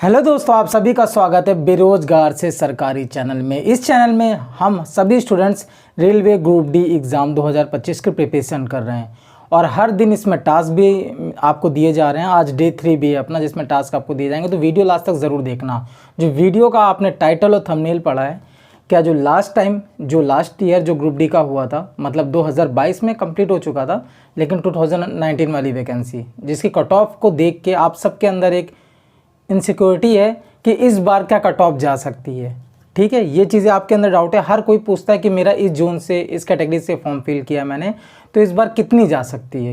Hello दोस्तों, आप सभी का स्वागत है बेरोजगार से सरकारी चैनल में। इस चैनल में हम सभी students railway group D exam 2025 की प्रिपरेशन कर रहे हैं और हर दिन इसमें टास्क भी आपको दिए जा रहे हैं। आज डे 3 भी है अपना, जिसमें टास्क आपको दिए जाएंगे, तो वीडियो लास्ट तक ज़रूर देखना। जो वीडियो का आपने टाइटल और थंबनेल पढ़ा है, क्या जो लास्ट ईयर जो ग्रुप डी का हुआ था, मतलब 2022 में कंप्लीट हो चुका था, लेकिन 2019 वाली वैकेंसी जिसकी कट ऑफ को देख के आप सबके अंदर एक इनसिक्योरिटी है कि इस बार क्या कट ऑफ जा सकती है। ठीक है, ये चीज़ें आपके अंदर डाउट है। हर कोई पूछता है कि मेरा इस जोन से, इस कैटेगरी से फॉर्म फिल किया मैंने, तो इस बार कितनी जा सकती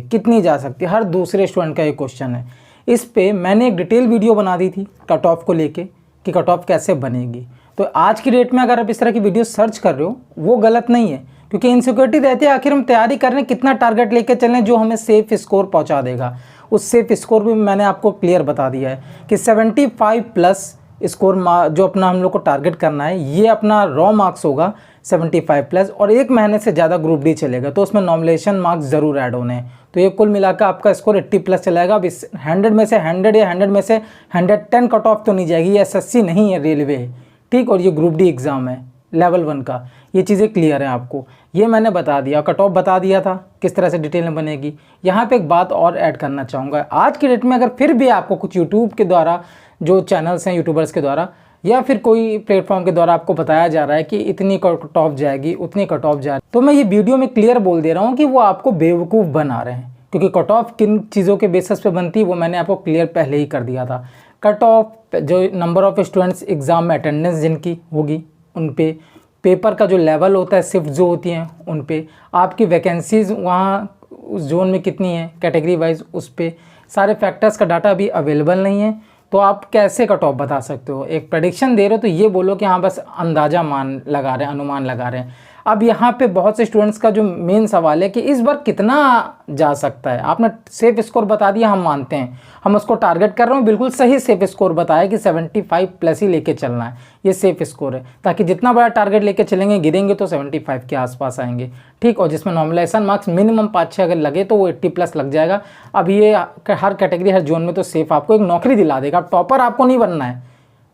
है, हर दूसरे स्टूडेंट का ये क्वेश्चन है। इस पे मैंने एक डिटेल वीडियो बना दी थी कट ऑफ को लेके कि कट ऑफ कैसे बनेगी। तो आज की डेट में अगर आप इस तरह की वीडियो सर्च कर रहे हो, वो गलत नहीं है, क्योंकि इनसिक्योरिटी रहती है। आखिर हम तैयारी कर रहे हैं, कितना टारगेट लेके चलें जो हमें सेफ स्कोर पहुंचा देगा। उस सेफ स्कोर भी मैंने आपको क्लियर बता दिया है कि 75 प्लस स्कोर जो अपना हम लोग को टारगेट करना है, ये अपना रॉ मार्क्स होगा 75 प्लस, और एक महीने से ज़्यादा ग्रुप डी चलेगा तो उसमें नॉमिनेशन मार्क्स ज़रूर ऐड होने हैं। तो ये कुल मिलाकर आपका स्कोर 80 प्लस चलेगा। अब इस 100 में से 100 या 100 में से 110 कट ऑफ तो नहीं जाएगी। ये एसएससी नहीं है, रेलवे है, ठीक, और ये ग्रुप डी एग्ज़ाम है लेवल 1 का। ये चीज़ें क्लियर है आपको, ये मैंने बता दिया, कट ऑफ बता दिया था किस तरह से डिटेल में बनेगी। यहाँ पे एक बात और ऐड करना चाहूँगा। आज की डेट में अगर फिर भी आपको कुछ यूट्यूब के द्वारा, जो चैनल्स हैं यूट्यूबर्स के द्वारा, या फिर कोई प्लेटफॉर्म के द्वारा आपको बताया जा रहा है कि इतनी कट ऑफ जाएगी, उतनी कट ऑफ जाएगी, तो मैं ये वीडियो में क्लियर बोल दे रहा हूँ कि वो आपको बेवकूफ़ बना रहे हैं। क्योंकि कट ऑफ किन चीज़ों के बेसिस पे बनती है वो मैंने आपको क्लियर पहले ही कर दिया था। कट ऑफ जो नंबर ऑफ़ स्टूडेंट्स एग्ज़ाम में अटेंडेंस जिनकी होगी उन पे, पेपर का जो लेवल होता है, शिफ्ट जो होती हैं उन पे, आपकी वैकेंसीज़ वहाँ उस जोन में कितनी है कैटेगरी वाइज, उस पे सारे फैक्टर्स का डाटा अभी अवेलेबल नहीं है। तो आप कैसे कट ऑफ बता सकते हो? एक प्रेडिक्शन दे रहे हो तो ये बोलो कि हाँ बस अंदाज़ा मान लगा रहे हैं, अनुमान लगा रहे हैं। अब यहाँ पे बहुत से स्टूडेंट्स का जो मेन सवाल है कि इस बार कितना जा सकता है। आपने सेफ स्कोर बता दिया, हम मानते हैं, हम उसको टारगेट कर रहे हो, बिल्कुल सही सेफ स्कोर बताया कि 75 प्लस ही लेके चलना है, ये सेफ स्कोर है, ताकि जितना बड़ा टारगेट लेके चलेंगे, गिरेंगे तो 75 के आसपास आएंगे, ठीक। और जिसमें नॉमिनेशन मार्क्स मिनिमम 5-6 अगर लगे तो वो 80 प्लस लग जाएगा। अब ये हर कैटेगरी, हर जोन में तो सेफ आपको एक नौकरी दिला देगा। टॉपर आपको नहीं बनना है,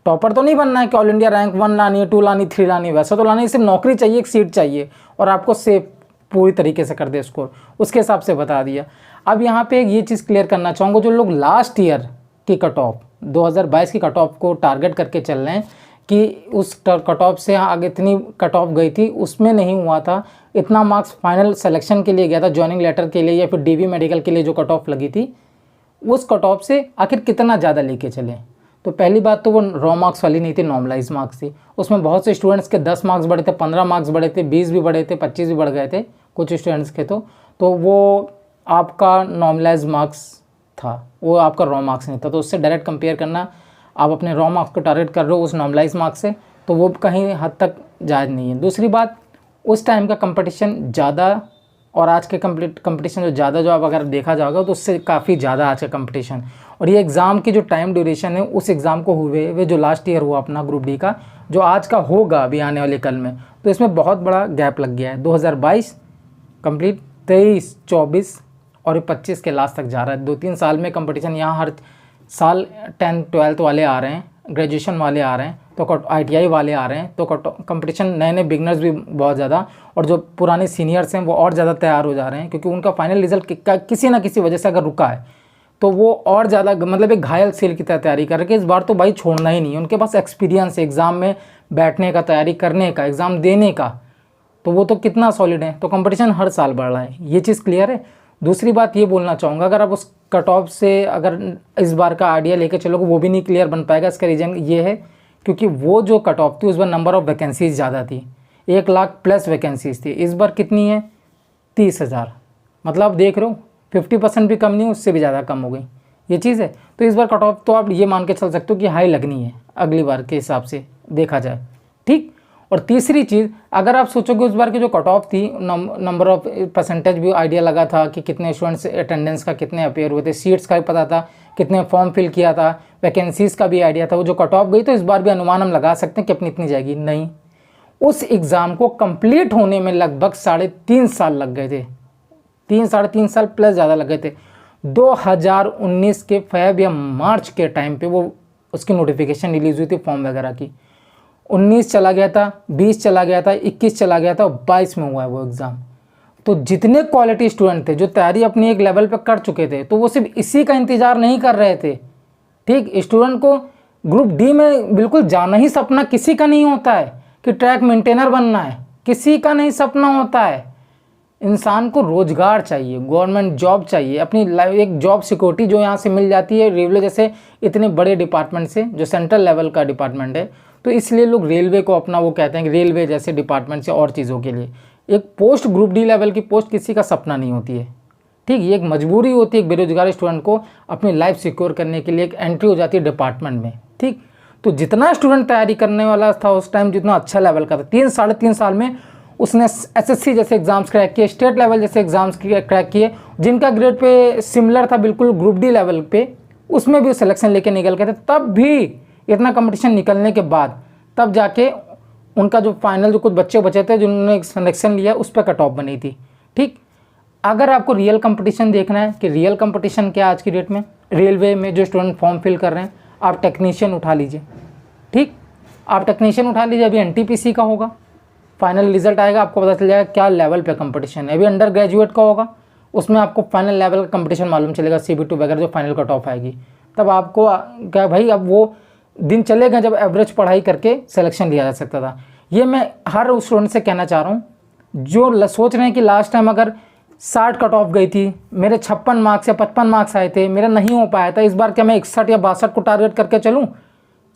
टॉपर तो नहीं बनना है कि ऑल इंडिया रैंक 1 लानी है, 2 लानी, 3 लानी, वैसा तो लानी है। सिर्फ नौकरी चाहिए, एक सीट चाहिए, और आपको सेफ पूरी तरीके से कर दे स्कोर, उसके हिसाब से बता दिया। अब यहाँ पे ये चीज़ क्लियर करना चाहूँगा, जो लोग लास्ट ईयर की कट ऑफ 2022 की कट ऑफ को टारगेट करके चल रहे हैं कि उस कट ऑफ से आगे इतनी कट ऑफ गई थी, उसमें नहीं हुआ था, इतना मार्क्स फाइनल सिलेक्शन के लिए गया था, जॉइनिंग लेटर के लिए या फिर डीवी मेडिकल के लिए जो कट ऑफ लगी थी, उस कट ऑफ से आखिर कितना ज़्यादा लेके चले। तो पहली बात तो वो रॉ मार्क्स वाली नहीं थी, नॉर्मलाइज मार्क्स थी। उसमें बहुत से स्टूडेंट्स के 10 मार्क्स बढ़े थे, 15 मार्क्स बढ़े थे, 20 भी बढ़े थे, 25 भी बढ़ गए थे कुछ स्टूडेंट्स के। तो वो आपका नॉर्मलाइज मार्क्स था, वो आपका रॉ मार्क्स नहीं था। तो उससे डायरेक्ट कंपेयर करना, आप अपने रॉ मार्क्स को टारगेट कर रहे हो उस नॉर्मलाइज मार्क्स से, तो वो कहीं हद तक जायज़ नहीं है। दूसरी बात, उस टाइम का कंपटीशन ज़्यादा और आज के कंपटीशन जो ज़्यादा, जो आप अगर देखा जाएगा तो उससे काफ़ी ज़्यादा आज का कंपटीशन। और ये एग्ज़ाम की जो टाइम ड्यूरेशन है, उस एग्ज़ाम को हुए जो लास्ट ईयर हुआ अपना ग्रुप डी का, जो आज का होगा अभी आने वाले कल में, तो इसमें बहुत बड़ा गैप लग गया है। 2022 कंप्लीट, 23, 24 और 25 के लास्ट तक जा रहा है। 2-3 साल में कंपटीशन, यहाँ हर साल 10th 12th वाले आ रहे हैं, ग्रेजुएशन वाले आ रहे हैं, तो ITI वाले आ रहे हैं, तो कंपटीशन, नए नए बिगनर्स भी बहुत ज़्यादा, और जो पुराने सीनियर्स हैं वो और ज़्यादा तैयार हो जा रहे हैं, क्योंकि उनका फाइनल रिजल्ट किसी ना किसी वजह से अगर रुका है तो वो और ज़्यादा, मतलब एक घायल सेल की तैयारी करके इस बार तो भाई छोड़ना ही नहीं है। उनके पास एक्सपीरियंस है एग्ज़ाम में बैठने का, तैयारी करने का, एग्ज़ाम देने का, तो वो तो कितना सॉलिड है। तो कंपटीशन हर साल बढ़ रहा है, ये चीज़ क्लियर है। दूसरी बात ये बोलना चाहूँगा, अगर आप उस कट ऑफ से अगर इस बार का आइडिया लेके चलोगे, वो भी नहीं क्लियर बन पाएगा। इसका रीज़न ये है क्योंकि वो जो कट ऑफ थी उस बार नंबर ऑफ़ वैकेंसीज़ ज़्यादा थी, 1 लाख प्लस वैकेंसीज़ थी। इस बार कितनी है? 30,000। मतलब आप देख रहे हो 50% भी कम नहीं, उससे भी ज़्यादा कम हो गई, ये चीज़ है। तो इस बार कट ऑफ तो आप ये मान के चल सकते हो कि हाई लगनी है अगली बार के हिसाब से देखा जाए, ठीक। और तीसरी चीज़, अगर आप सोचोगे उस बार की जो कट ऑफ थी, नंबर ऑफ परसेंटेज भी आइडिया लगा था कि कितने स्टूडेंट्स अटेंडेंस का कितने अपेयर हुए थे, सीट्स का भी पता था, कितने फॉर्म फिल किया था, वैकेंसीज़ का भी आइडिया था। वो जो कट ऑफ गई, तो इस बार भी अनुमान हम लगा सकते हैं कि अपनी इतनी जाएगी, नहीं। उस एग्ज़ाम को कंप्लीट होने में लगभग 3.5 साल लग गए थे, 3-3.5 साल प्लस ज़्यादा लग गए थे। 2019 के फेब या मार्च के टाइम पे वो उसकी नोटिफिकेशन रिलीज़ हुई थी फॉर्म वगैरह की। 19 चला गया था, 20 चला गया था, 21 चला गया था, 22 में हुआ है वो एग्ज़ाम। तो जितने क्वालिटी स्टूडेंट थे जो तैयारी अपनी एक लेवल पे कर चुके थे, तो वो सिर्फ इसी का इंतज़ार नहीं कर रहे थे। ठीक, स्टूडेंट को ग्रुप डी में बिल्कुल जाना ही सपना किसी का नहीं होता है कि ट्रैक मेंटेनर बनना है, किसी का नहीं सपना होता है। इंसान को रोज़गार चाहिए, गवर्नमेंट जॉब चाहिए, अपनी एक जॉब सिक्योरिटी जो यहाँ से मिल जाती है रेलवे जैसे इतने बड़े डिपार्टमेंट से, जो सेंट्रल लेवल का डिपार्टमेंट है। तो इसलिए लोग रेलवे को अपना वो कहते हैं कि रेलवे जैसे डिपार्टमेंट से और चीज़ों के लिए एक पोस्ट, ग्रुप डी लेवल की पोस्ट किसी का सपना नहीं होती है। ठीक, ये एक मजबूरी होती है एक बेरोजगार स्टूडेंट को अपनी लाइफ सिक्योर करने के लिए, एक एंट्री हो जाती है डिपार्टमेंट में। ठीक, तो जितना स्टूडेंट तैयारी करने वाला था उस टाइम, जितना अच्छा लेवल का था, 3-3.5 साल में उसने एसएससी जैसे एग्जाम्स क्रैक किए, स्टेट लेवल जैसे एग्जाम्स क्रैक किए, जिनका ग्रेड पे सिमिलर था बिल्कुल ग्रुप डी लेवल पे, उसमें भी सिलेक्शन लेके निकल गए थे। तब भी इतना कंपटीशन निकलने के बाद तब जाके उनका जो फाइनल जो कुछ बच्चे बचे थे जिन्होंने सिलेक्शन लिया उस पर कट ऑफ बनी थी। ठीक, अगर आपको रियल कंपटीशन देखना है कि रियल कंपटीशन क्या है आज की डेट में रेलवे में, जो स्टूडेंट फॉर्म फिल कर रहे हैं, आप टेक्नीशियन उठा लीजिए। ठीक, आप टेक्नीशियन उठा लीजिए, अभी एनटीपीसी का होगा, फाइनल रिजल्ट आएगा, आपको पता चल जाएगा क्या लेवल पे कंपटीशन है। अभी अंडर ग्रेजुएट का होगा, उसमें आपको फाइनल लेवल का कंपटीशन मालूम चलेगा, CB2 वगैरह जो फाइनल कट ऑफ आएगी। तब आपको क्या भाई, अब वो दिन चले गए जब एवरेज पढ़ाई करके सिलेक्शन लिया जा सकता था। ये मैं हर उस स्टूडेंट से कहना चाह रहा हूँ जो सोच रहे हैं कि लास्ट टाइम अगर 60 कट ऑफ गई थी, मेरे 56 मार्क्स या 55 मार्क्स आए थे, मेरा नहीं हो पाया था, इस बार क्या मैं 61 या 62 को टारगेट करके चलूँ,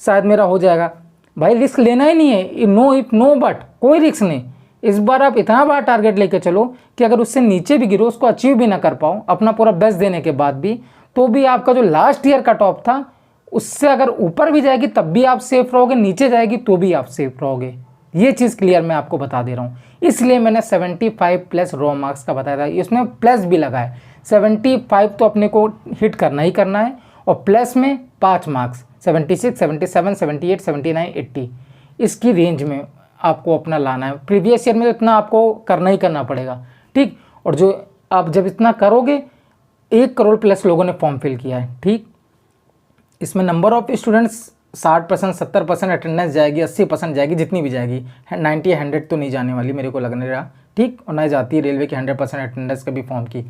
शायद मेरा हो जाएगा। भाई रिस्क लेना ही नहीं है, नो इफ नो बट, कोई रिस्क नहीं। इस बार आप इतना बड़ा टारगेट लेके चलो कि अगर उससे नीचे भी गिरो, उसको अचीव भी ना कर पाओ अपना पूरा बेस्ट देने के बाद भी, तो भी आपका जो लास्ट ईयर कट ऑफ था उससे अगर ऊपर भी जाएगी तब भी आप सेफ रहोगे, नीचे जाएगी तो भी आप सेफ रहोगे। ये चीज़ क्लियर मैं आपको बता दे रहा हूँ, इसलिए मैंने 75 प्लस रॉ मार्क्स का बताया था, इसमें प्लस भी लगा है। 75 तो अपने को हिट करना ही करना है, और प्लस में 5 मार्क्स 76, 77, 78, 79, 80 इसकी रेंज में आपको अपना लाना है। प्रीवियस ईयर में तो इतना आपको करना ही करना पड़ेगा। ठीक, और जो आप जब इतना करोगे, 1 करोड़ प्लस लोगों ने फॉर्म फिल किया है। ठीक, इसमें नंबर ऑफ स्टूडेंट्स 60%, 70% अटेंडेंस जाएगी, 80% जाएगी, जितनी भी जाएगी, 90 100 तो नहीं जाने वाली मेरे को लग नहीं रहा। ठीक, और ना जाती है रेलवे की 100% अटेंडेंस कभी फॉर्म की।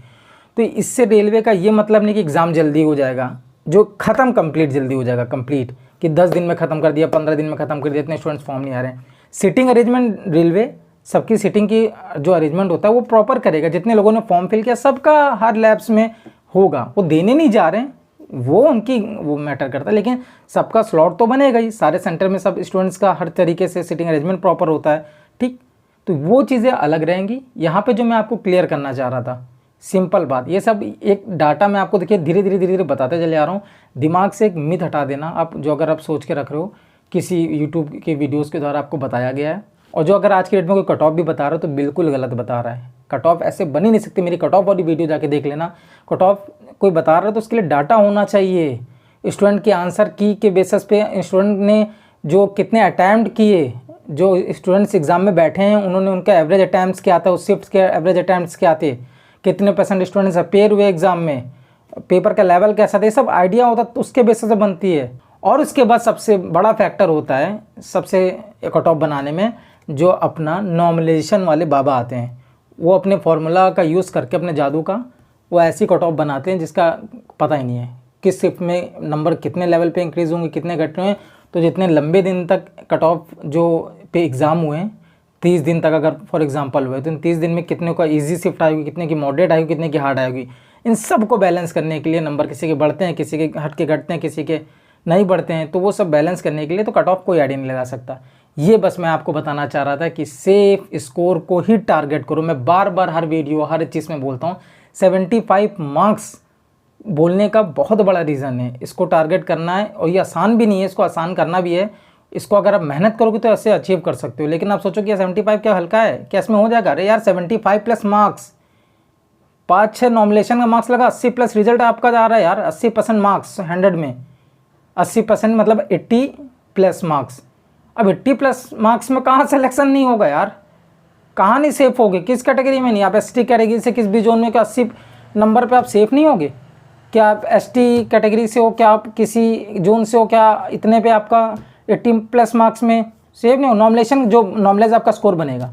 तो इससे रेलवे का ये मतलब नहीं कि एग्ज़ाम जल्दी हो जाएगा, जो ख़त्म कंप्लीट जल्दी हो जाएगा, कंप्लीट कि 10 दिन में ख़त्म कर दिया, 15 दिन में ख़त्म कर दिया, इतने स्टूडेंट्स फॉर्म नहीं आ रहे हैं। सीटिंग अरेंजमेंट रेलवे सबकी सीटिंग की जो अरेंजमेंट होता है वो प्रॉपर करेगा, जितने लोगों ने फॉर्म फिल किया सबका हर लैब्स में होगा, वो देने नहीं जा रहे हैं, वो उनकी वो मैटर करता है, लेकिन सबका स्लॉट तो बनेगा ही, सारे सेंटर में सब स्टूडेंट्स का हर तरीके से सीटिंग अरेंजमेंट प्रॉपर होता है। ठीक, तो वो चीज़ें अलग रहेंगी। यहाँ पे जो मैं आपको क्लियर करना चाह रहा था, सिंपल बात, ये सब एक डाटा मैं आपको देखिए धीरे धीरे बताते चले आ रहा हूँ। दिमाग से एक मिथ हटा देना आप, जो अगर आप सोच के रख रहे हो किसी यूट्यूब के वीडियोज़ के द्वारा आपको बताया गया है, और जो अगर आज की डेट में कोई कट ऑफ भी बता रहा है तो बिल्कुल गलत बता रहा है। कट ऑफ ऐसे बन ही नहीं सकती, मेरी कट ऑफ वाली वीडियो जाके देख लेना। कट ऑफ कोई बता रहा है तो उसके लिए डाटा होना चाहिए, स्टूडेंट के आंसर की के बेसिस पे, स्टूडेंट ने जो कितने अटैम्प्ट किए, जो स्टूडेंट्स एग्जाम में बैठे हैं उन्होंने उनका एवरेज अटैम्प्ट्स क्या था, उस शिफ्ट के एवरेज अटैम्प्ट्स क्या थे, कितने % स्टूडेंट्स अपेयर हुए एग्जाम में, पेपर का लेवल कैसा था, ये सब आइडिया होता है तो उसके बेसिस से बनती है। और उसके बाद सबसे बड़ा फैक्टर होता है सबसे कट ऑफ बनाने में, जो अपना नॉर्मलाइजेशन वाले बाबा आते हैं, वो अपने फॉर्मूला का यूज़ करके अपने जादू का वो ऐसी कट ऑफ बनाते हैं जिसका पता ही नहीं है किस शिफ्ट में नंबर कितने लेवल पे इंक्रीज़ होंगे, कितने घट रहे हैं। तो जितने लंबे दिन तक कट ऑफ जो पे एग्ज़ाम हुए हैं, 30 दिन तक अगर फॉर एग्जांपल हुए, तो इन 30 दिन में कितने का इजी शिफ्ट आएगी, कितने की मॉडरेट आएगी, कितने की हार्ड आएगी, इन सब को बैलेंस करने के लिए नंबर किसी के बढ़ते हैं, किसी के हट के घटते हैं, किसी के नहीं बढ़ते हैं, तो वो सब बैलेंस करने के लिए तो कट ऑफ कोई आइडिया नहीं लगा सकता। ये बस मैं आपको बताना चाह रहा था कि सेफ स्कोर को ही टारगेट करो। मैं बार बार हर वीडियो हर चीज़ में बोलता हूँ, 75 मार्क्स बोलने का बहुत बड़ा रीज़न है, इसको टारगेट करना है। और ये आसान भी नहीं है, इसको आसान करना भी है। इसको अगर आप मेहनत करोगे तो ऐसे अचीव कर सकते हो। लेकिन आप सोचो कि 75 क्या हल्का है, क्या इसमें हो जाएगा? अरे यार 75 प्लस मार्क्स, 5-6 नॉमिनेशन का मार्क्स लगा, 80 प्लस रिजल्ट आपका जा रहा है यार। 80% मार्क्स 100 में, 80% मतलब 80 प्लस मार्क्स। अब 80 प्लस मार्क्स में कहाँ सिलेक्शन नहीं होगा यार, कहाँ नहीं सेफ होगे, किस कैटेगरी में नहीं? आप ST कैटेगरी से किस भी जोन में, क्या 80 नंबर पे आप सेफ नहीं होगे? क्या आप एसटी कैटेगरी से हो, क्या आप किसी जोन से हो, क्या इतने पे आपका 80+ मार्क्स में सेव नहीं हो। नॉमिनेशन जो नॉर्मलाइज आपका स्कोर बनेगा,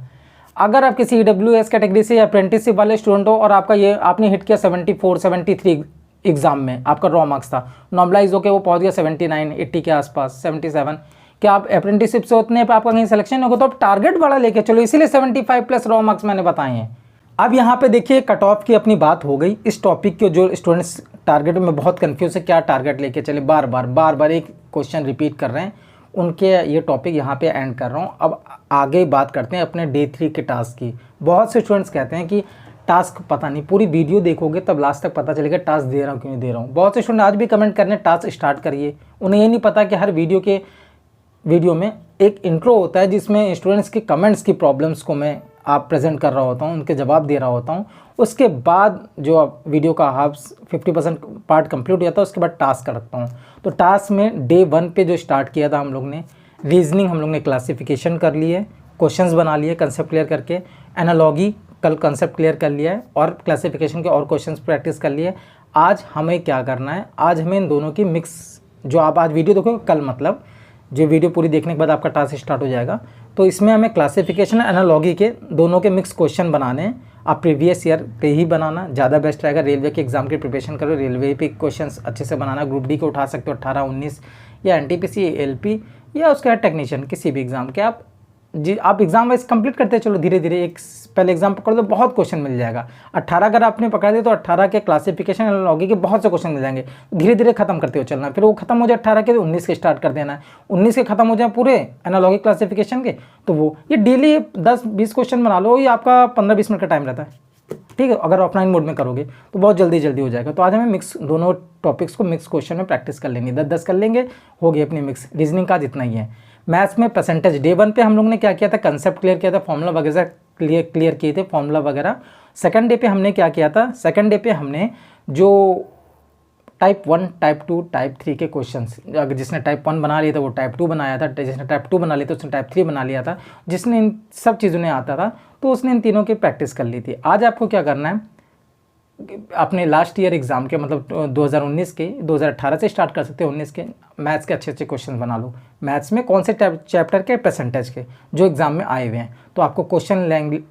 अगर आप किसी EWS कैटेगरी से या अप्रेंटिसशिप वाले स्टूडेंट हो और आपका ये आपने हिट किया 74 73 एग्जाम में, आपका रॉ मार्क्स था, नॉर्मलाइज होकर वो पहुंच गया 79 80 के आसपास 77, क्या आप अप्रेंटिसशिप से उतने पे आपका कहीं सिलेक्शन होगा, तो आप टारगेट बड़ा लेके चलो, इसीलिए 75+ रॉ मार्क्स मैंने बताए हैं। अब यहाँ पे देखिए कट ऑफ की अपनी बात हो गई। इस टॉपिक के जो स्टूडेंट्स टारगेट में बहुत कंफ्यूज है, क्या टारगेट लेके चले, बार बार एक क्वेश्चन रिपीट कर रहे हैं, उनके ये टॉपिक यहाँ पे एंड कर रहा हूँ। अब आगे बात करते हैं अपने डे 3 के टास्क की। बहुत से स्टूडेंट्स कहते हैं कि टास्क पता नहीं, पूरी वीडियो देखोगे तब लास्ट तक पता चलेगा टास्क दे रहा हूँ क्यों नहीं दे रहा हूँ। बहुत से स्टूडेंट आज भी कमेंट करने टास्क स्टार्ट करिए, उन्हें ये नहीं पता कि हर वीडियो में एक इंट्रो होता है जिसमें स्टूडेंट्स की कमेंट्स की प्रॉब्लम्स को मैं आप प्रेजेंट कर रहा होता हूँ, उनके जवाब दे रहा होता हूँ। उसके बाद जो वीडियो का हाफ 50% पार्ट कंप्लीट हो जाता है, उसके बाद टास्क करता हूँ। तो टास्क में डे 1 पे जो स्टार्ट किया था हम लोग ने रीजनिंग, हम लोग ने क्लासिफिकेशन कर ली है, क्वेश्चंस बना लिए कंसेप्ट क्लियर करके, एनालॉगी कल कंसेप्ट क्लियर कर लिया है और क्लासिफिकेशन के और क्वेश्चंस प्रैक्टिस कर लिए। आज हमें क्या करना है, आज हमें इन दोनों की मिक्स, जो आप आज वीडियो देखोगे कल, मतलब जो वीडियो पूरी देखने के बाद आपका टास्क स्टार्ट हो जाएगा, तो इसमें हमें क्लासिफिकेशन एनालॉगी के दोनों के मिक्स क्वेश्चन बनाने हैं। आप प्रीवियस ईयर पे ही बनाना ज़्यादा बेस्ट रहेगा। रेलवे के एग्जाम की प्रिपरेशन करो, रेलवे पे क्वेश्चंस अच्छे से बनाना। ग्रुप डी को उठा सकते हो 18 19, या NTPC LP या उसके बाद टेक्नीशियन किसी भी एग्जाम के। आप एग्जाम वाइज कंप्लीट करते चलो धीरे धीरे, एक पहले एग्जाम पकड़ दो, बहुत क्वेश्चन मिल जाएगा। 18 अगर आपने पकड़ दिए तो 18 के क्लासिफिकेशन एनालॉगी के बहुत से क्वेश्चन मिल जाएंगे, धीरे धीरे खत्म करते हो चलना। फिर वो खत्म हो जाए 18 के तो 19 के स्टार्ट कर देना है, 19 के खत्म हो जाए पूरे एनालॉगी क्लासिफिकेशन के, तो वो ये डेली 10-20 क्वेश्चन बना लो, ये आपका 15-20 मिनट का टाइम रहता है, ठीक है। अगर ऑफलाइन मोड में करोगे तो बहुत जल्दी हो जाएगा। तो आज हमें मिक्स दोनों टॉपिक्स को मिक्स क्वेश्चन में प्रैक्टिस कर लेंगे, 10-10 कर लेंगे, हो गई अपनी मिक्स। रीजनिंग का जितना ही है। मैथ्स में परसेंटेज डे 1 पे हम लोग ने क्या किया था, कंसेप्ट क्लियर किया था, फॉर्मूला वगैरह क्लियर किए थे, फॉर्मूला वगैरह। सेकंड डे पे हमने क्या किया था, सेकंड डे पे हमने जो टाइप 1, टाइप 2, टाइप 3 के क्वेश्चंस, अगर जिसने टाइप 1 बना लिया था वो टाइप 2 बनाया था, जिसने टाइप 2 बना लिया था उसने टाइप 3 बना लिया था, जिसने इन सब चीज़ों ने आता था तो उसने इन तीनों की प्रैक्टिस कर ली थी। आज आपको क्या करना है, अपने लास्ट ईयर एग्ज़ाम के मतलब 2019 के, 2018 से स्टार्ट कर सकते हो 19 के, मैथ्स के अच्छे क्वेश्चन बना लो। मैथ्स में कौन से चैप्टर के, परसेंटेज के, जो एग्ज़ाम में आए हुए हैं। तो आपको क्वेश्चन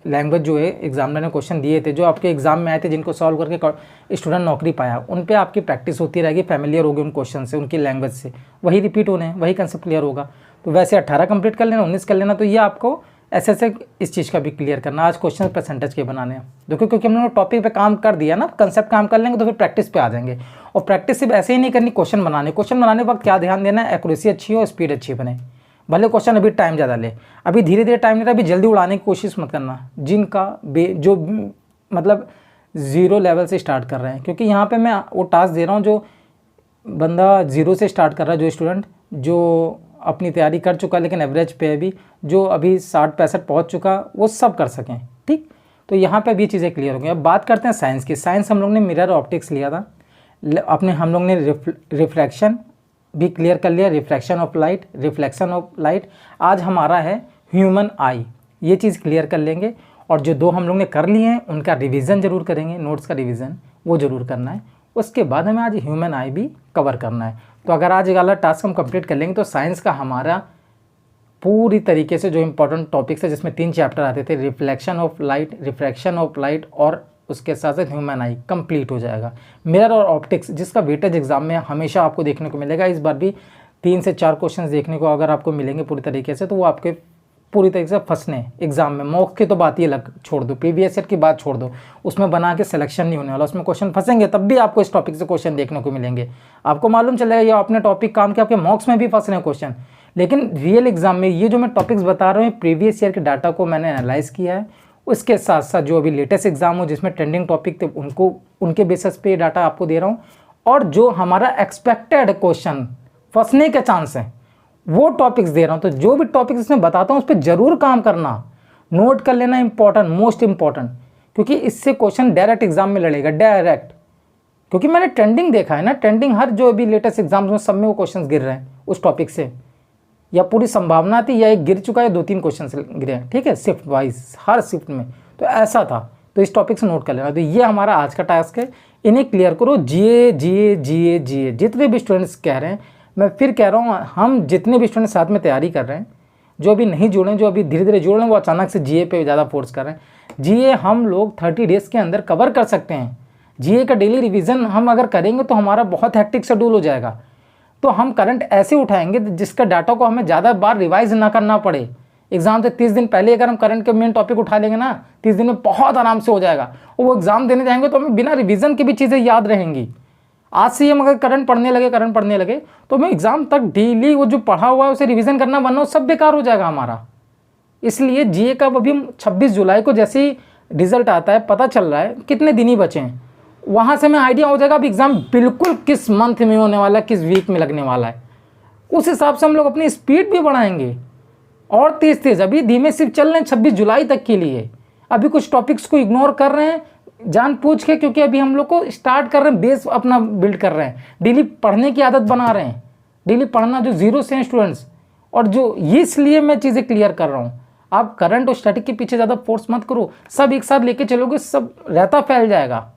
लैंग्वेज जो है एग्जामिनर ने क्वेश्चन दिए थे जो आपके एग्जाम में आए थे, जिनको सॉल्व करके स्टूडेंट नौकरी पाया, उन पे आपकी प्रैक्टिस होती रहेगी, फैमिलियर होगी उन क्वेश्चन से, उनकी लैंग्वेज से, वही रिपीट होने हैं, वही कंसेप्ट क्लियर होगा। तो वैसे 18 कंप्लीट कर लेना, 19 कर लेना, तो ये आपको ऐसे इस चीज़ का भी क्लियर करना। आज क्वेश्चन परसेंटेज के बनाने हैं देखो, क्योंकि हम लोग टॉपिक पे काम कर दिया ना, कंसेप्ट काम कर लेंगे तो फिर प्रैक्टिस पे आ जाएंगे। और प्रैक्टिस सिर्फ ऐसे ही नहीं करनी, क्वेश्चन बनाने वक्त क्या ध्यान देना है, एक्यूरेसी अच्छी हो, स्पीड अच्छी बने। भले क्वेश्चन अभी टाइम ज़्यादा ले, अभी धीरे धीरे टाइम ले रहा है, अभी जल्दी उड़ाने की कोशिश मत करना। जिनका जो मतलब 0 लेवल से स्टार्ट कर रहे हैं, क्योंकि यहाँ पे मैं वो टास्क दे रहा हूँ जो बंदा 0 से स्टार्ट कर रहा है, जो स्टूडेंट जो अपनी तैयारी कर चुका लेकिन एवरेज पे अभी, जो अभी 60-65 पहुँच चुका, वो सब कर सकें, ठीक। तो यहाँ पे भी चीज़ें क्लियर हो गई। अब बात करते हैं साइंस की। साइंस हम लोग ने मिरर ऑप्टिक्स लिया था, अपने हम लोग ने रिफ्रैक्शन भी क्लियर कर लिया, refraction of light, reflection of light. आज हमारा है ह्यूमन आई, ये चीज़ क्लियर कर लेंगे। और जो 2 हम लोग ने कर लिए हैं उनका रिवीजन ज़रूर करेंगे, नोट्स का रिवीजन वो ज़रूर करना है। उसके बाद हमें आज ह्यूमन आई भी कवर करना है। तो अगर आज वाला टास्क हम कंप्लीट कर लेंगे तो साइंस का हमारा पूरी तरीके से जो इंपॉर्टेंट टॉपिक्स है, जिसमें 3 चैप्टर आते थे, reflection of light, refraction of light और उसके साथ साथ ह्यूमन आई, कंप्लीट हो जाएगा। मिरर और ऑप्टिक्स, जिसका वेटेज एग्जाम में हमेशा आपको देखने को मिलेगा, इस बार भी 3 से 4 क्वेश्चन देखने को अगर आपको मिलेंगे पूरी तरीके से, तो वो आपके पूरी तरीके से फंसने एग्जाम में। मॉक की तो बात ही अलग छोड़ दो, प्रीवियस ईयर की बात छोड़ दो, उसमें बना के सिलेक्शन नहीं होने वाला, उसमें क्वेश्चन फंसेंगे तब भी आपको इस टॉपिक से क्वेश्चन देखने को मिलेंगे। आपको मालूम चलेगा ये आपने टॉपिक काम किया, आपके मॉक्स में भी फंस रहे हैं क्वेश्चन, लेकिन रियल एग्जाम में ये जो मैं टॉपिक्स बता रहा हूँ, प्रीवियस ईयर के डाटा को मैंने एनालाइज किया है, उसके साथ साथ जो अभी लेटेस्ट एग्जाम हो जिसमें ट्रेंडिंग टॉपिक थे उनको, उनके बेसिस पे डाटा आपको दे रहा हूँ। और जो हमारा एक्सपेक्टेड क्वेश्चन फंसने के चांस हैं वो टॉपिक्स दे रहा हूँ। तो जो भी टॉपिक्स इसमें बताता हूँ उस पर जरूर काम करना, नोट कर लेना, इंपॉर्टेंट, मोस्ट इंपॉर्टेंट, क्योंकि इससे क्वेश्चन डायरेक्ट एग्जाम में लड़ेगा, डायरेक्ट। क्योंकि मैंने ट्रेंडिंग देखा है ना, ट्रेंडिंग हर जो अभी लेटेस्ट एग्जाम्स में सब में वो क्वेश्चन गिर रहे हैं उस टॉपिक से, या पूरी संभावना थी या एक गिर चुका है, 2-3 क्वेश्चन गिरे हैं, ठीक है, शिफ्ट वाइज हर शिफ्ट में। तो ऐसा था, तो इस टॉपिक से नोट कर लेना। तो ये हमारा आज का टास्क है, इन्हें क्लियर करो। जीए जितने भी स्टूडेंट्स कह रहे हैं, मैं फिर कह रहा हूँ, हम जितने भी स्टूडेंट्स साथ में तैयारी कर रहे हैं, जो अभी नहीं जुड़े हैं, जो अभी धीरे धीरे जुड़ रहे हैं, वो अचानक से जीए पे ज़्यादा फोर्स कर रहे हैं। जीए हम लोग 30 डेज़ के अंदर कवर कर सकते हैं। जीए का डेली रिवीजन हम अगर करेंगे तो हमारा बहुत हेक्टिक शेड्यूल हो जाएगा। तो हम करंट ऐसे उठाएंगे जिसका डाटा को हमें ज़्यादा बार रिवाइज ना करना पड़े। एग्जाम से 30 दिन पहले अगर हम करंट के मेन टॉपिक उठा लेंगे ना, 30 दिन में बहुत आराम से हो जाएगा। और वो एग्जाम देने जाएंगे तो हमें बिना रिवीजन के भी चीज़ें याद रहेंगी। आज से हम अगर करंट पढ़ने लगे तो हमें एग्जाम तक डेली वो जो पढ़ा हुआ है उसे रिवीजन करना, वरना सब बेकार हो जाएगा हमारा। इसलिए जीए का अभी हम 26 जुलाई को जैसे ही रिजल्ट आता है, पता चल रहा है कितने दिन ही बचे हैं, वहाँ से हमें आइडिया हो जाएगा अब एग्ज़ाम बिल्कुल किस मंथ में होने वाला है, किस वीक में लगने वाला है। उस हिसाब से हम लोग अपनी स्पीड भी बढ़ाएंगे और तेज़। अभी धीमे सिर्फ चल रहे हैं 26 जुलाई तक के लिए। अभी कुछ टॉपिक्स को इग्नोर कर रहे हैं जानबूझ के, क्योंकि अभी हम लोग को स्टार्ट कर रहे हैं, बेस अपना बिल्ड कर रहे हैं, डेली पढ़ने की आदत बना रहे हैं, डेली पढ़ना जो जीरो से हैं स्टूडेंट्स। और जो ये इसलिए मैं चीज़ें क्लियर कर रहा हूँ, आप करंट और स्टैटिक के पीछे ज़्यादा फोर्स मत करो, सब एक साथ लेके चलोगे, सब रहता फैल जाएगा।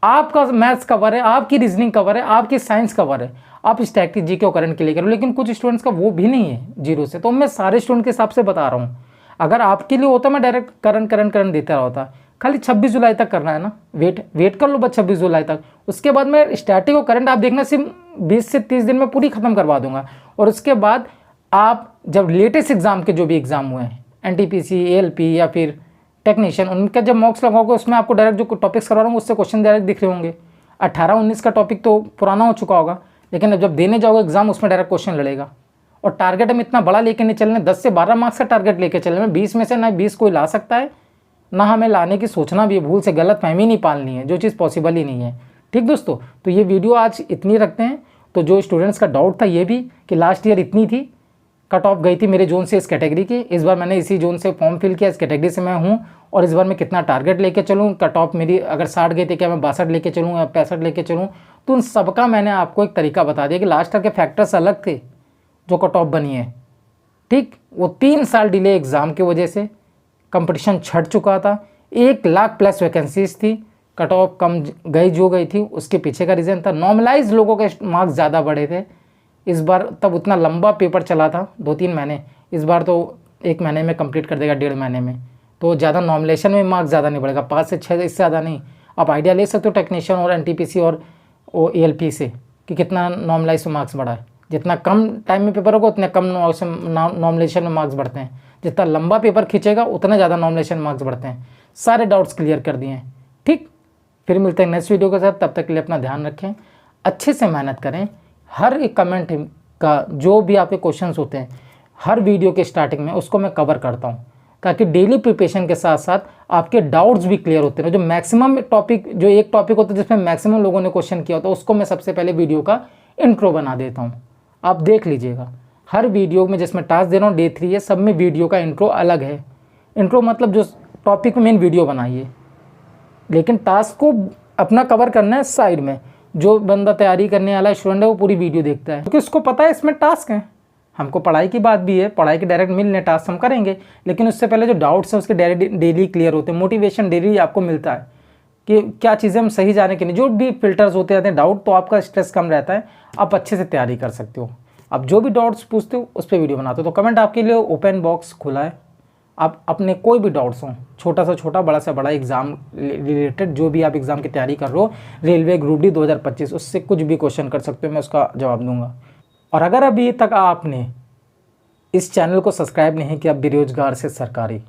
आपका मैथ्स कवर है, आपकी रीजनिंग कवर है, आपकी साइंस कवर है, आप स्टैटिक जीके और करंट के लिए करो। लेकिन कुछ स्टूडेंट्स का वो भी नहीं है जीरो से। तो मैं सारे स्टूडेंट के हिसाब से बता रहा हूँ। अगर आपके लिए होता मैं डायरेक्ट करंट देता रहता। खाली 26 जुलाई तक करना है ना, वेट कर लो बस 26 जुलाई तक। उसके बाद मैं स्टैटिक और करंट आप देखना सिर्फ 20 से 30 दिन में पूरी खत्म करवा दूंगा। और उसके बाद आप जब लेटेस्ट एग्जाम के जो भी एग्जाम हुए हैं, एनटीपीसी, एएलपी या फिर टेक्नीशियन, उनका जब मॉक्स लगाओगे उसमें आपको डायरेक्ट जो टॉपिक्स करवा रहा हूँ उससे क्वेश्चन डायरेक्ट दिख रहे होंगे। 18-19 का टॉपिक तो पुराना हो चुका होगा, लेकिन अब जब देने जाओगे एग्जाम उसमें डायरेक्ट क्वेश्चन लड़ेगा। और टारगेट हम इतना बड़ा लेके नहीं चलने, 10 से 12 मार्क्स का टारगेट लेके चल रहे हैं। 20 में से ना 20 कोई ला सकता है, ना हमें लाने की सोचना भी है। भूल से गलत फहमी नहीं पालनी है, जो चीज़ पॉसिबल ही नहीं है। ठीक दोस्तों, तो ये वीडियो आज इतनी रखते हैं। तो जो स्टूडेंट्स का डाउट था ये भी कि लास्ट ईयर इतनी थी, कट ऑफ गई थी मेरे जोन से इस कैटेगरी की, इस बार मैंने इसी जोन से फॉर्म फिल किया, इस कैटेगरी से मैं हूँ, और इस बार मैं कितना टारगेट लेके चलूँ, कट ऑफ मेरी अगर 60 गई थी, क्या मैं 62 लेके चलूँ या 65 लेके चलूँ। तो उन सबका मैंने आपको एक तरीका बता दिया कि लास्ट ईयर के फैक्टर्स अलग थे जो कट ऑफ बनी है। ठीक, वो 3 साल डिले एग्ज़ाम की वजह से कंपटीशन छट चुका था, 1 लाख प्लस वैकेंसीज थी, कट ऑफ कम गई जो गई थी, उसके पीछे का रीज़न था नॉर्मलाइज लोगों के मार्क्स ज़्यादा बढ़े थे इस बार। तब उतना लंबा पेपर चला था 2-3 महीने, इस बार तो 1 महीने में कंप्लीट कर देगा, 1.5 महीने में। तो ज़्यादा नॉर्मलेशन में मार्क्स ज़्यादा नहीं बढ़ेगा, 5 से 6 इससे ज़्यादा नहीं। आप आइडिया ले सकते हो टेक्नीशियन और एनटीपीसी और एएलपी से कि कितना नॉर्मलाइज में मार्क्स बढ़ा है। जितना कम टाइम में पेपर होगा उतने कम नॉर्मलेशन में मार्क्स बढ़ते हैं, जितना लंबा पेपर खींचेगा उतना ज़्यादा नॉर्मलेशन मार्क्स बढ़ते हैं। सारे डाउट्स क्लियर कर दिए हैं। ठीक, फिर मिलते हैं नेक्स्ट वीडियो के साथ। तब तक के लिए अपना ध्यान रखें, अच्छे से मेहनत करें। हर एक कमेंट का जो भी आपके क्वेश्चंस होते हैं हर वीडियो के स्टार्टिंग में उसको मैं कवर करता हूं, ताकि डेली प्रिपरेशन के साथ साथ आपके डाउट्स भी क्लियर होते हैं। जो मैक्सिमम टॉपिक, जो एक टॉपिक होता है जिसमें मैक्सिमम लोगों ने क्वेश्चन किया होता है, उसको मैं सबसे पहले वीडियो का इंट्रो बना देता हूँ। आप देख लीजिएगा, हर वीडियो में जिसमें टास्क दे रहा हूँ, Day 3 है, सब में वीडियो का इंट्रो अलग है। इंट्रो मतलब जो टॉपिक में मेन वीडियो बनाइए, लेकिन टास्क को अपना कवर करना है साइड में। जो बंदा तैयारी करने वाला स्टूडेंट है वो पूरी वीडियो देखता है, क्योंकि उसको पता है इसमें टास्क है। हमको पढ़ाई की बात भी है, पढ़ाई के डायरेक्ट मिलने टास्क हम करेंगे, लेकिन उससे पहले जो डाउट्स हैं उसके डेली क्लियर होते हैं। मोटिवेशन डेली आपको मिलता है कि क्या चीज़ें हम सही जाने के लिए, जो भी फिल्टर्स होते रहते हैं डाउट, तो आपका स्ट्रेस कम रहता है, आप अच्छे से तैयारी कर सकते हो। आप जो भी डाउट्स पूछते हो उस पर वीडियो बनाते हो। तो कमेंट आपके लिए ओपन बॉक्स खुला है, आप अपने कोई भी डाउट्स हों, छोटा से छोटा, बड़ा से बड़ा, एग्ज़ाम रिलेटेड जो भी आप एग्ज़ाम की तैयारी कर रहे हो, रेलवे ग्रुप डी 2025, उससे कुछ भी क्वेश्चन कर सकते हो, मैं उसका जवाब दूंगा। और अगर अभी तक आपने इस चैनल को सब्सक्राइब नहीं किया बेरोजगार से सरकारी,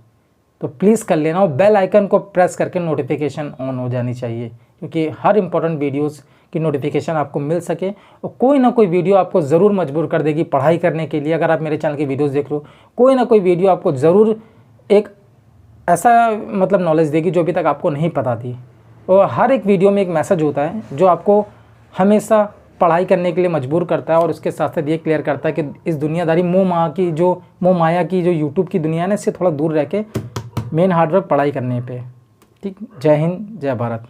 तो प्लीज़ कर लेना और बेल आइकन को प्रेस करके नोटिफिकेशन ऑन हो जानी चाहिए, क्योंकि हर इंपॉर्टेंट वीडियोज़ की नोटिफिकेशन आपको मिल सके। और कोई ना कोई वीडियो आपको ज़रूर मजबूर कर देगी पढ़ाई करने के लिए। अगर आप मेरे चैनल की वीडियोज़ देख रहे हो, कोई ना कोई वीडियो आपको ज़रूर एक ऐसा मतलब नॉलेज देगी जो अभी तक आपको नहीं पता थी। और हर एक वीडियो में एक मैसेज होता है जो आपको हमेशा पढ़ाई करने के लिए मजबूर करता है, और उसके साथ साथ ये क्लियर करता है कि इस दुनियादारी मोह माया की जो यूट्यूब की दुनिया है ना, इससे थोड़ा दूर रह के मेन हार्डवर्क पढ़ाई करने पे। ठीक, जय हिंद, जय भारत।